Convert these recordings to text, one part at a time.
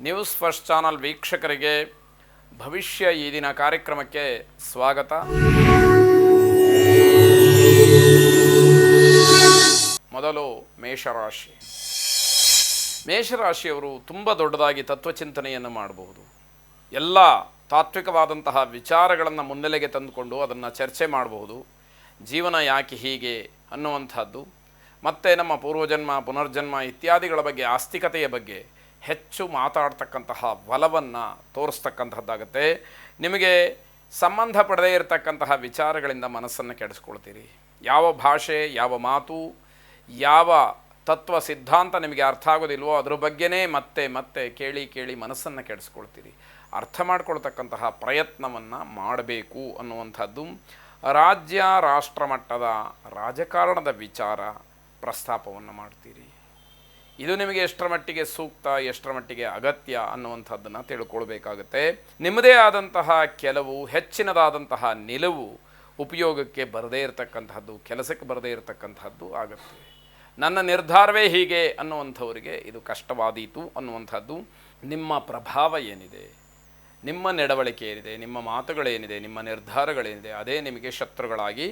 News first channel ವೀಕ್ಷಕರಿಗೆ ಭವಿಷ್ಯ ಈ ದಿನ ಕಾರ್ಯಕ್ರಮಕ್ಕೆ ಸ್ವಾಗತ. ಮೊದಲು ಮೇಷರಾಶಿ. ಮೇಷರಾಶಿಯವರು ತುಂಬ ದೊಡ್ಡದಾಗಿ ತತ್ವಚಿಂತನೆಯನ್ನು ಮಾಡಬಹುದು. ಎಲ್ಲ ತಾತ್ವಿಕವಾದಂತಹ ವಿಚಾರಗಳನ್ನು ಮುನ್ನೆಲೆಗೆ ತಂದುಕೊಂಡು ಅದನ್ನು ಚರ್ಚೆ ಮಾಡಬಹುದು. ಜೀವನ ಯಾಕೆ ಹೀಗೆ ಅನ್ನುವಂಥದ್ದು, ಮತ್ತು ನಮ್ಮ ಪೂರ್ವಜನ್ಮ ಪುನರ್ಜನ್ಮ ಇತ್ಯಾದಿಗಳ ಬಗ್ಗೆ, ಆಸ್ತಿಕತೆಯ ಬಗ್ಗೆ ಹೆಚ್ಚು ಮಾತಾಡ್ತಕ್ಕಂತಹ ಬಲವನ್ನು ತೋರಿಸ್ತಕ್ಕಂಥದ್ದಾಗುತ್ತೆ. ನಿಮಗೆ ಸಂಬಂಧಪಡದೇ ಇರತಕ್ಕಂತಹ ವಿಚಾರಗಳಿಂದ ಮನಸ್ಸನ್ನು ಕೆಡಿಸ್ಕೊಳ್ತೀರಿ. ಯಾವ ಭಾಷೆ, ಯಾವ ಮಾತು, ಯಾವ ತತ್ವ ಸಿದ್ಧಾಂತ ನಿಮಗೆ ಅರ್ಥ ಆಗೋದಿಲ್ವೋ ಅದ್ರ ಬಗ್ಗೆನೇ ಮತ್ತೆ ಮತ್ತೆ ಕೇಳಿ ಕೇಳಿ ಮನಸ್ಸನ್ನು ಕೆಡಿಸ್ಕೊಳ್ತೀರಿ. ಅರ್ಥ ಮಾಡ್ಕೊಳ್ತಕ್ಕಂತಹ ಪ್ರಯತ್ನವನ್ನು ಮಾಡಬೇಕು ಅನ್ನುವಂಥದ್ದು. ರಾಜ್ಯ ರಾಷ್ಟ್ರ ಮಟ್ಟದ ರಾಜಕಾರಣದ ವಿಚಾರ ಪ್ರಸ್ತಾಪವನ್ನು ಮಾಡ್ತೀರಿ. ಇದು ನಿಮಗೆ ಎಷ್ಟರ ಮಟ್ಟಿಗೆ ಸೂಕ್ತ, ಎಷ್ಟರ ಮಟ್ಟಿಗೆ ಅಗತ್ಯ ಅನ್ನುವಂಥದ್ದನ್ನು ತಿಳ್ಕೊಳ್ಬೇಕಾಗುತ್ತೆ. ನಿಮ್ಮದೇ ಆದಂತಹ ಕೆಲವು ಹೆಚ್ಚಿನದಾದಂತಹ ನಿಲುವು ಉಪಯೋಗಕ್ಕೆ ಬರದೇ ಇರತಕ್ಕಂಥದ್ದು, ಕೆಲಸಕ್ಕೆ ಬರದೇ ಇರತಕ್ಕಂಥದ್ದು ಆಗುತ್ತೆ. ನನ್ನ ನಿರ್ಧಾರವೇ ಹೀಗೆ ಅನ್ನುವಂಥವರಿಗೆ ಇದು ಕಷ್ಟವಾದೀತು ಅನ್ನುವಂಥದ್ದು. ನಿಮ್ಮ ಪ್ರಭಾವ ಏನಿದೆ, ನಿಮ್ಮ ನಡವಳಿಕೆ ಏನಿದೆ, ನಿಮ್ಮ ಮಾತುಗಳೇನಿದೆ, ನಿಮ್ಮ ನಿರ್ಧಾರಗಳೇನಿದೆ, ಅದೇ ನಿಮಗೆ ಶತ್ರುಗಳಾಗಿ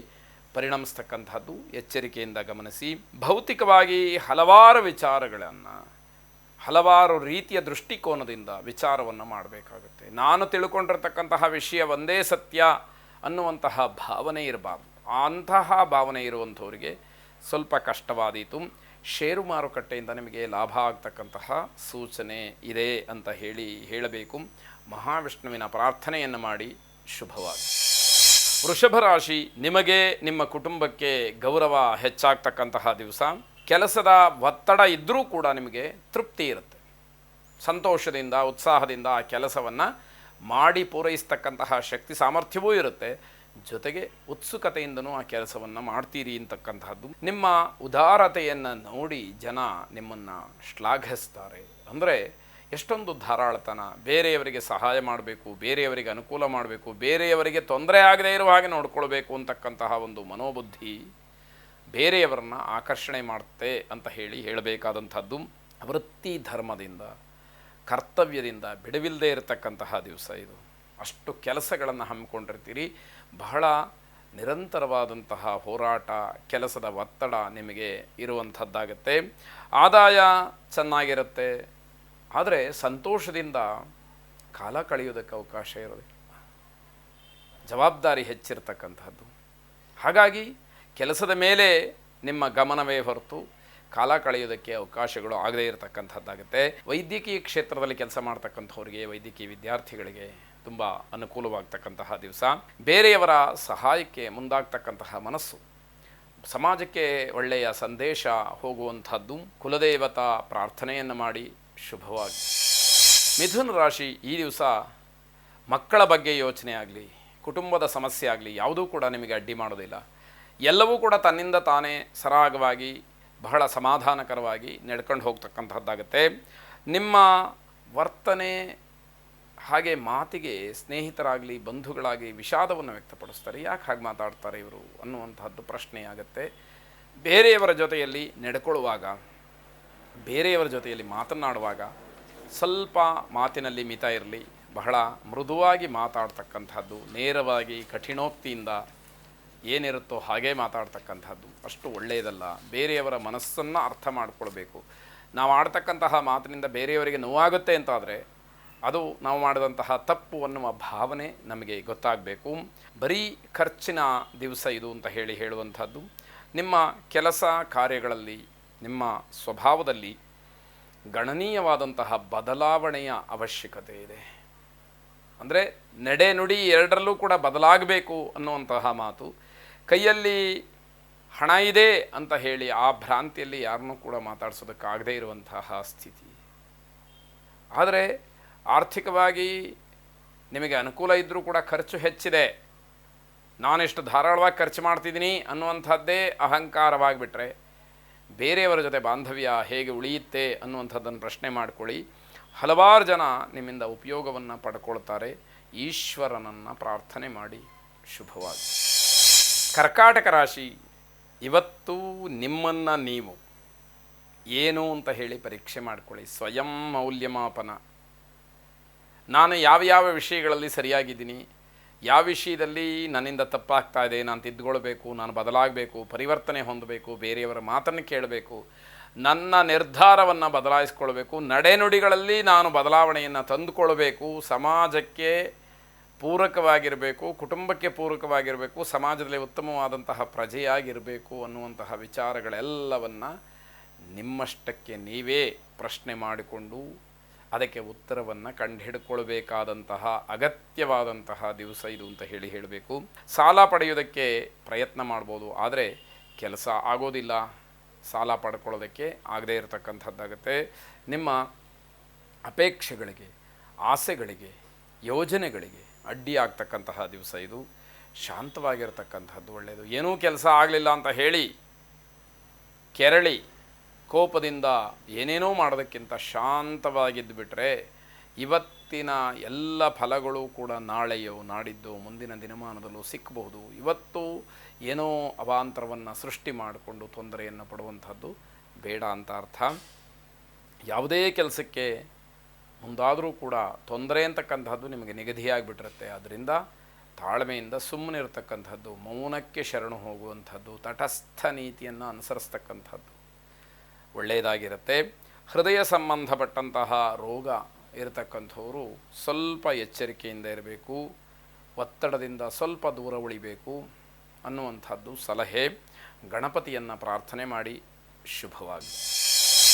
ಪರಿಣಮಿಸ್ತಕ್ಕಂಥದ್ದು. ಎಚ್ಚರಿಕೆಯಿಂದ ಗಮನಿಸಿ. ಭೌತಿಕವಾಗಿ ಹಲವಾರು ವಿಚಾರಗಳನ್ನು ಹಲವಾರು ರೀತಿಯ ದೃಷ್ಟಿಕೋನದಿಂದ ವಿಚಾರವನ್ನು ಮಾಡಬೇಕಾಗುತ್ತೆ. ನಾನು ತಿಳ್ಕೊಂಡಿರ್ತಕ್ಕಂತಹ ವಿಷಯ ಒಂದೇ ಸತ್ಯ ಅನ್ನುವಂತಹ ಭಾವನೆ ಇರಬಾರ್ದು. ಅಂತಹ ಭಾವನೆ ಇರುವಂಥವರಿಗೆ ಸ್ವಲ್ಪ ಕಷ್ಟವಾದೀತು. ಷೇರು ಮಾರುಕಟ್ಟೆಯಿಂದ ನಿಮಗೆ ಲಾಭ ಆಗ್ತಕ್ಕಂತಹ ಸೂಚನೆ ಇದೆ ಅಂತ ಹೇಳಬೇಕು. ಮಹಾವಿಷ್ಣುವಿನ ಪ್ರಾರ್ಥನೆಯನ್ನು ಮಾಡಿ ಶುಭವಾಗಿ. ವೃಷಭ ರಾಶಿ. ನಿಮಗೆ ನಿಮ್ಮ ಕುಟುಂಬಕ್ಕೆ ಗೌರವ ಹೆಚ್ಚಾಗ್ತಕ್ಕಂತಹ ದಿವಸ. ಕೆಲಸದ ಒತ್ತಡ ಇದ್ದರೂ ಕೂಡ ನಿಮಗೆ ತೃಪ್ತಿ ಇರುತ್ತೆ. ಸಂತೋಷದಿಂದ ಉತ್ಸಾಹದಿಂದ ಆ ಕೆಲಸವನ್ನು ಮಾಡಿ ಪೂರೈಸ್ತಕ್ಕಂತಹ ಶಕ್ತಿ ಸಾಮರ್ಥ್ಯವೂ ಇರುತ್ತೆ. ಜೊತೆಗೆ ಉತ್ಸುಕತೆಯಿಂದನೂ ಆ ಕೆಲಸವನ್ನು ಮಾಡ್ತೀರಿ ಅಂತಕ್ಕಂತಹದ್ದು. ನಿಮ್ಮ ಉದಾರತೆಯನ್ನು ನೋಡಿ ಜನ ನಿಮ್ಮನ್ನು ಶ್ಲಾಘಿಸ್ತಾರೆ. ಅಂದರೆ ಎಷ್ಟೊಂದು ಧಾರಾಳತನ, ಬೇರೆಯವರಿಗೆ ಸಹಾಯ ಮಾಡಬೇಕು, ಬೇರೆಯವರಿಗೆ ಅನುಕೂಲ ಮಾಡಬೇಕು, ಬೇರೆಯವರಿಗೆ ತೊಂದರೆ ಆಗದೇ ಇರುವ ಹಾಗೆ ನೋಡ್ಕೊಳ್ಬೇಕು ಅಂತಕ್ಕಂತಹ ಒಂದು ಮನೋಬುದ್ಧಿ ಬೇರೆಯವರನ್ನು ಆಕರ್ಷಣೆ ಮಾಡುತ್ತೆ ಅಂತ ಹೇಳಬೇಕಾದಂಥದ್ದು. ವೃತ್ತಿ ಧರ್ಮದಿಂದ, ಕರ್ತವ್ಯದಿಂದ ಬಿಡುವಿಲ್ಲದೆ ಇರತಕ್ಕಂತಹ ದಿವಸ ಇದು. ಅಷ್ಟು ಕೆಲಸಗಳನ್ನು ಹಮ್ಮಿಕೊಂಡಿರ್ತೀರಿ. ಬಹಳ ನಿರಂತರವಾದಂತಹ ಹೋರಾಟ, ಕೆಲಸದ ಒತ್ತಡ ನಿಮಗೆ ಇರುವಂಥದ್ದಾಗತ್ತೆ. ಆದಾಯ ಚೆನ್ನಾಗಿರುತ್ತೆ, ಆದರೆ ಸಂತೋಷದಿಂದ ಕಾಲ ಕಳೆಯೋದಕ್ಕೆ ಅವಕಾಶ ಇರೋದಿಲ್ಲ. ಜವಾಬ್ದಾರಿ ಹೆಚ್ಚಿರ್ತಕ್ಕಂಥದ್ದು. ಹಾಗಾಗಿ ಕೆಲಸದ ಮೇಲೆ ನಿಮ್ಮ ಗಮನವೇ ಹೊರತು ಕಾಲ ಕಳೆಯೋದಕ್ಕೆ ಅವಕಾಶಗಳು ಆಗದೇ ಇರತಕ್ಕಂಥದ್ದಾಗುತ್ತೆ. ವೈದ್ಯಕೀಯ ಕ್ಷೇತ್ರದಲ್ಲಿ ಕೆಲಸ ಮಾಡ್ತಕ್ಕಂಥವ್ರಿಗೆ, ವೈದ್ಯಕೀಯ ವಿದ್ಯಾರ್ಥಿಗಳಿಗೆ ತುಂಬ ಅನುಕೂಲವಾಗ್ತಕ್ಕಂತಹ ದಿವಸ. ಬೇರೆಯವರ ಸಹಾಯಕ್ಕೆ ಮುಂದಾಗ್ತಕ್ಕಂತಹ ಮನಸ್ಸು, ಸಮಾಜಕ್ಕೆ ಒಳ್ಳೆಯ ಸಂದೇಶ ಹೋಗುವಂಥದ್ದು. ಕುಲದೇವತಾ ಪ್ರಾರ್ಥನೆಯನ್ನು ಮಾಡಿ ಶುಭವಾಗಿ. ಮಿಥುನ ರಾಶಿ. ಈ ದಿವಸ ಮಕ್ಕಳ ಬಗ್ಗೆ ಯೋಚನೆ ಆಗಲಿ, ಕುಟುಂಬದ ಸಮಸ್ಯೆ ಆಗಲಿ, ಯಾವುದೂ ಕೂಡ ನಿಮಗೆ ಅಡ್ಡಿ ಮಾಡೋದಿಲ್ಲ. ಎಲ್ಲವೂ ಕೂಡ ತನ್ನಿಂದ ತಾನೇ ಸರಾಗವಾಗಿ ಬಹಳ ಸಮಾಧಾನಕರವಾಗಿ ನಡ್ಕೊಂಡು ಹೋಗ್ತಕ್ಕಂಥದ್ದಾಗುತ್ತೆ. ನಿಮ್ಮ ವರ್ತನೆ ಹಾಗೆ ಮಾತಿಗೆ ಸ್ನೇಹಿತರಾಗಲಿ ಬಂಧುಗಳಾಗಿ ವಿಷಾದವನ್ನು ವ್ಯಕ್ತಪಡಿಸ್ತಾರೆ. ಯಾಕೆ ಹಾಗೆ ಮಾತಾಡ್ತಾರೆ ಇವರು ಅನ್ನುವಂಥದ್ದು ಪ್ರಶ್ನೆಯಾಗುತ್ತೆ. ಬೇರೆಯವರ ಜೊತೆಯಲ್ಲಿ ನಡ್ಕೊಳ್ಳುವಾಗ, ಬೇರೆಯವರ ಜೊತೆಯಲ್ಲಿ ಮಾತನಾಡುವಾಗ ಸ್ವಲ್ಪ ಮಾತಿನಲ್ಲಿ ಮಿತ ಇರಲಿ. ಬಹಳ ಮೃದುವಾಗಿ ಮಾತಾಡ್ತಕ್ಕಂಥದ್ದು, ನೇರವಾಗಿ ಕಠಿಣೋಕ್ತಿಯಿಂದ ಏನಿರುತ್ತೋ ಹಾಗೇ ಮಾತಾಡ್ತಕ್ಕಂಥದ್ದು ಅಷ್ಟು ಒಳ್ಳೆಯದಲ್ಲ. ಬೇರೆಯವರ ಮನಸ್ಸನ್ನು ಅರ್ಥ ಮಾಡಿಕೊಳ್ಬೇಕು. ನಾವು ಆಡ್ತಕ್ಕಂತಹ ಮಾತಿನಿಂದ ಬೇರೆಯವರಿಗೆ ನೋವಾಗುತ್ತೆ ಅಂತಾದರೆ ಅದು ನಾವು ಮಾಡಿದಂತಹ ತಪ್ಪು ಅನ್ನುವ ಭಾವನೆ ನಮಗೆ ಗೊತ್ತಾಗಬೇಕು. ಬರೀ ಖರ್ಚಿನ ದಿವಸ ಇದು ಅಂತ ಹೇಳುವಂಥದ್ದು. ನಿಮ್ಮ ಕೆಲಸ ಕಾರ್ಯಗಳಲ್ಲಿ, ನಿಮ್ಮ ಸ್ವಭಾವದಲ್ಲಿ ಗಣನೀಯವಾದಂತಹ ಬದಲಾವಣೆಯ ಅವಶ್ಯಕತೆ ಇದೆ. ಅಂದರೆ ನಡೆ ನುಡಿ ಎರಡರಲ್ಲೂ ಕೂಡ ಬದಲಾಗಬೇಕು ಅನ್ನುವಂತಹ ಮಾತು. ಕೈಯಲ್ಲಿ ಹಣ ಇದೆ ಅಂತ ಹೇಳಿ ಆ ಭ್ರಾಂತಿಯಲ್ಲಿ ಯಾರನ್ನೂ ಕೂಡ ಮಾತಾಡಿಸೋದಕ್ಕಾಗದೇ ಇರುವಂತಹ ಸ್ಥಿತಿ. ಆದರೆ ಆರ್ಥಿಕವಾಗಿ ನಿಮಗೆ ಅನುಕೂಲ ಇದ್ದರೂ ಕೂಡ ಖರ್ಚು ಹೆಚ್ಚಿದೆ, ನಾನೆಷ್ಟು ಧಾರಾಳವಾಗಿ ಖರ್ಚು ಮಾಡ್ತಿದ್ದೀನಿ ಅನ್ನುವಂಥದ್ದೇ ಅಹಂಕಾರವಾಗಿಬಿಟ್ರೆ ಬೇರೆಯವರ ಜೊತೆ ಬಾಂಧವ್ಯ ಹೇಗೆ ಉಳಿಯುತ್ತೆ ಅನ್ನುವಂಥದ್ದನ್ನು ಪ್ರಶ್ನೆ ಮಾಡಿಕೊಳ್ಳಿ. ಹಲವಾರು ಜನ ನಿಮ್ಮಿಂದ ಉಪಯೋಗವನ್ನು ಪಡ್ಕೊಳ್ತಾರೆ. ಈಶ್ವರನನ್ನು ಪ್ರಾರ್ಥನೆ ಮಾಡಿ ಶುಭವಾಗಿ. ಕರ್ಕಾಟಕ ರಾಶಿ. ಇವತ್ತು ನಿಮ್ಮನ್ನು ನೀವು ಏನು ಅಂತ ಹೇಳಿ ಪರೀಕ್ಷೆ ಮಾಡಿಕೊಳ್ಳಿ. ಸ್ವಯಂ ಮೌಲ್ಯಮಾಪನ ನಾನು ಯಾವ ಯಾವ ವಿಷಯಗಳಲ್ಲಿ ಸರಿಯಾಗಿದ್ದೀನಿ, ಯಾವ ವಿಷಯದಲ್ಲಿ ನನ್ನಿಂದ ತಪ್ಪಾಗ್ತಾ ಇದೆ, ನಾನು ತಿದ್ದುಕೊಳ್ಬೇಕು, ನಾನು ಬದಲಾಗಬೇಕು, ಪರಿವರ್ತನೆ ಹೊಂದಬೇಕು, ಬೇರೆಯವರ ಮಾತನ್ನು ಕೇಳಬೇಕು, ನನ್ನ ನಿರ್ಧಾರವನ್ನು ಬದಲಾಯಿಸ್ಕೊಳ್ಬೇಕು, ನಡೆನುಡಿಗಳಲ್ಲಿ ನಾನು ಬದಲಾವಣೆಯನ್ನು ತಂದುಕೊಳ್ಬೇಕು, ಸಮಾಜಕ್ಕೆ ಪೂರಕವಾಗಿರಬೇಕು, ಕುಟುಂಬಕ್ಕೆ ಪೂರಕವಾಗಿರಬೇಕು, ಸಮಾಜದಲ್ಲಿ ಉತ್ತಮವಾದಂತಹ ಪ್ರಜೆಯಾಗಿರಬೇಕು ಅನ್ನುವಂತಹ ವಿಚಾರಗಳೆಲ್ಲವನ್ನು ನಿಮ್ಮಷ್ಟಕ್ಕೆ ನೀವೇ ಪ್ರಶ್ನೆ ಮಾಡಿಕೊಂಡು ಅದಕ್ಕೆ ಉತ್ತರವನ್ನು ಕಂಡುಹಿಡ್ಕೊಳ್ಬೇಕಾದಂತಹ ಅಗತ್ಯವಾದಂತಹ ದಿವಸ ಇದು ಅಂತ ಹೇಳಬೇಕು. ಸಾಲ ಪಡೆಯೋದಕ್ಕೆ ಪ್ರಯತ್ನ ಮಾಡ್ಬೋದು, ಆದರೆ ಕೆಲಸ ಆಗೋದಿಲ್ಲ, ಸಾಲ ಪಡ್ಕೊಳ್ಳೋದಕ್ಕೆ ಆಗದೇ ಇರತಕ್ಕಂಥದ್ದಾಗುತ್ತೆ. ನಿಮ್ಮ ಅಪೇಕ್ಷೆಗಳಿಗೆ, ಆಸೆಗಳಿಗೆ, ಯೋಜನೆಗಳಿಗೆ ಅಡ್ಡಿಯಾಗ್ತಕ್ಕಂತಹ ದಿವಸ ಇದು. ಶಾಂತವಾಗಿರ್ತಕ್ಕಂಥದ್ದು ಒಳ್ಳೆಯದು. ಏನೂ ಕೆಲಸ ಆಗಲಿಲ್ಲ ಅಂತ ಹೇಳಿ ಕೆರಳಿ ಕೋಪದಿಂದ ಏನೇನೋ ಮಾಡೋದಕ್ಕಿಂತ ಶಾಂತವಾಗಿದ್ದು ಬಿಟ್ಟರೆ ಇವತ್ತಿನ ಎಲ್ಲ ಫಲಗಳು ಕೂಡ ನಾಳೆಯೋ ನಾಡಿದ್ದೋ ಮುಂದಿನ ದಿನಮಾನದಲ್ಲೂ ಸಿಕ್ಕಬಹುದು. ಇವತ್ತು ಏನೋ ಅವಾಂತರವನ್ನು ಸೃಷ್ಟಿ ಮಾಡಿಕೊಂಡು ತೊಂದರೆಯನ್ನು ಪಡುವಂಥದ್ದು ಬೇಡ ಅಂತ ಅರ್ಥ. ಯಾವುದೇ ಕೆಲಸಕ್ಕೆ ಮುಂದಾದರೂ ಕೂಡ ತೊಂದರೆ ಅಂತಕ್ಕಂಥದ್ದು ನಿಮಗೆ ನಿಗದಿಯಾಗಿಬಿಟ್ಟಿರುತ್ತೆ. ಅದರಿಂದ ತಾಳ್ಮೆಯಿಂದ ಸುಮ್ಮನೆ ಇರತಕ್ಕಂಥದ್ದು, ಮೌನಕ್ಕೆ ಶರಣು ಹೋಗುವಂಥದ್ದು, ತಟಸ್ಥ ನೀತಿಯನ್ನು ಅನುಸರಿಸ್ತಕ್ಕಂಥದ್ದು ಒಳ್ಳೆಯದಾಗಿರುತ್ತೆ. ಹೃದಯ ಸಂಬಂಧಪಟ್ಟಂತಹ ರೋಗ ಇರತಕ್ಕಂಥವರು ಸ್ವಲ್ಪ ಎಚ್ಚರಿಕೆಯಿಂದ ಇರಬೇಕು, ಒತ್ತಡದಿಂದ ಸ್ವಲ್ಪ ದೂರ ಉಳಿಬೇಕು ಅನ್ನುವಂಥದ್ದು ಸಲಹೆ. ಗಣಪತಿಯನ್ನು ಪ್ರಾರ್ಥನೆ ಮಾಡಿ. ಶುಭವಾಗಲಿ.